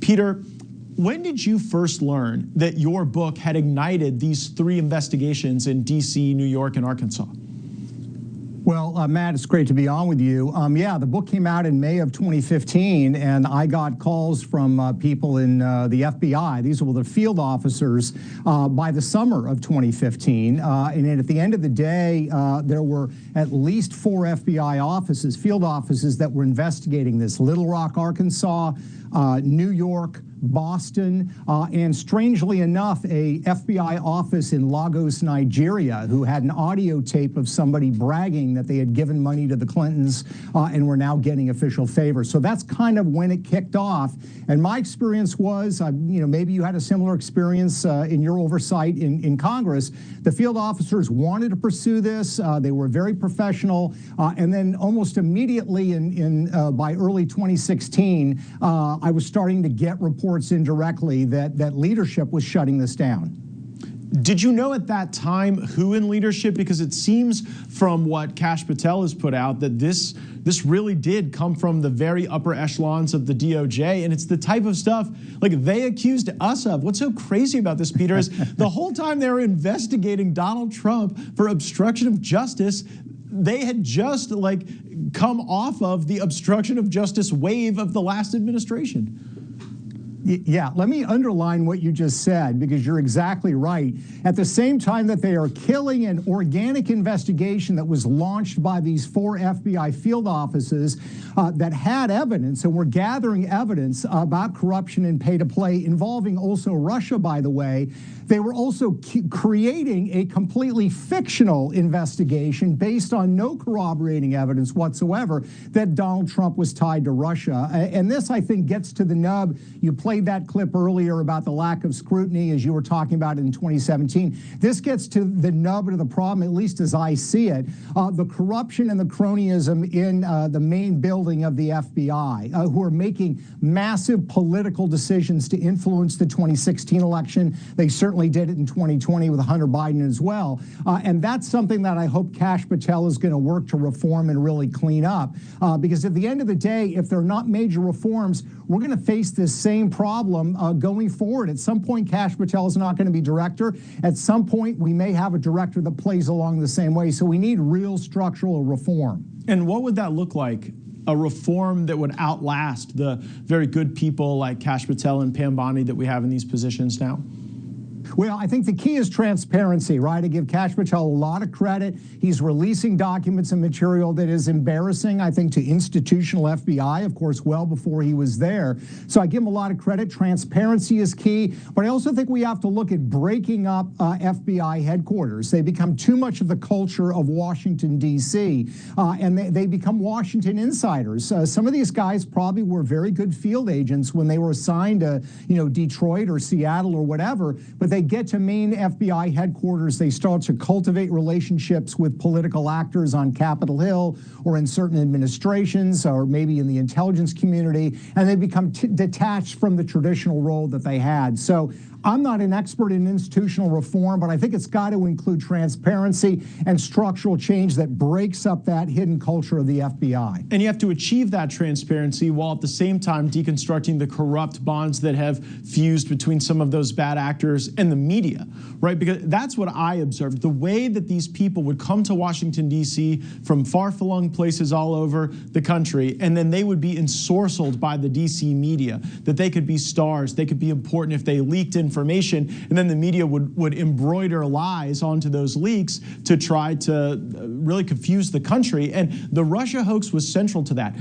Peter, when did you first learn that your book had ignited these 3 investigations in D.C., New York, and Arkansas? Well, Matt, it's great to be on with you. Yeah, the book came out in May of 2015, and I got calls from people in the FBI. These were the field officers by the summer of 2015. And at the end of the day, there were at least 4 FBI offices, field offices, that were investigating this. Little Rock, Arkansas, New York, Boston, and strangely enough, a FBI office in Lagos, Nigeria, who had an audio tape of somebody bragging that they had given money to the Clintons and were now getting official favors. So that's kind of when it kicked off. And my experience was, maybe you had a similar experience in your oversight in Congress. The field officers wanted to pursue this. They were very professional. And then almost immediately by early 2016, I was starting to get reports indirectly that leadership was shutting this down. Did you know at that time who in leadership? Because it seems from what Kash Patel has put out that this really did come from the very upper echelons of the DOJ, and it's the type of stuff like they accused us of. What's so crazy about this, Peter, is the whole time they were investigating Donald Trump for obstruction of justice, they had just come off of the obstruction of justice wave of the last administration. Yeah, let me underline what you just said, because you're exactly right. At the same time that they are killing an organic investigation that was launched by these 4 FBI field offices that had evidence and were gathering evidence about corruption and pay-to-play involving also Russia, by the way, they were also creating a completely fictional investigation based on no corroborating evidence whatsoever that Donald Trump was tied to Russia. And this, I think, gets to the nub. You played that clip earlier about the lack of scrutiny, as you were talking about in 2017. This gets to the nub of the problem, at least as I see it, the corruption and the cronyism in the main building of the FBI, who are making massive political decisions to influence the 2016 election. They certainly did it in 2020 with Hunter Biden as well. And that's something that I hope Kash Patel is going to work to reform and really clean up. Because at the end of the day, if there are not major reforms, we're going to face this same problem going forward. At some point, Kash Patel is not going to be director. At some point, we may have a director that plays along the same way. So we need real structural reform. And what would that look like? A reform that would outlast the very good people like Kash Patel and Pam Bondi that we have in these positions now? Well, I think the key is transparency, right? I give Kash Patel a lot of credit. He's releasing documents and material that is embarrassing, I think, to institutional FBI, of course, well before he was there. So I give him a lot of credit. Transparency is key. But I also think we have to look at breaking up FBI headquarters. They become too much of the culture of Washington, D.C., and they become Washington insiders. Some of these guys probably were very good field agents when they were assigned to, Detroit or Seattle or whatever, but they get to main FBI headquarters, they start to cultivate relationships with political actors on Capitol Hill or in certain administrations or maybe in the intelligence community, and they become detached from the traditional role that they had. So I'm not an expert in institutional reform, but I think it's got to include transparency and structural change that breaks up that hidden culture of the FBI. And you have to achieve that transparency while at the same time deconstructing the corrupt bonds that have fused between some of those bad actors and the media, right? Because that's what I observed. The way that these people would come to Washington, D.C. from far-flung places all over the country, and then they would be ensorcelled by the D.C. media, that they could be stars, they could be important if they leaked information, and then the media would embroider lies onto those leaks to try to really confuse the country. And the Russia hoax was central to that.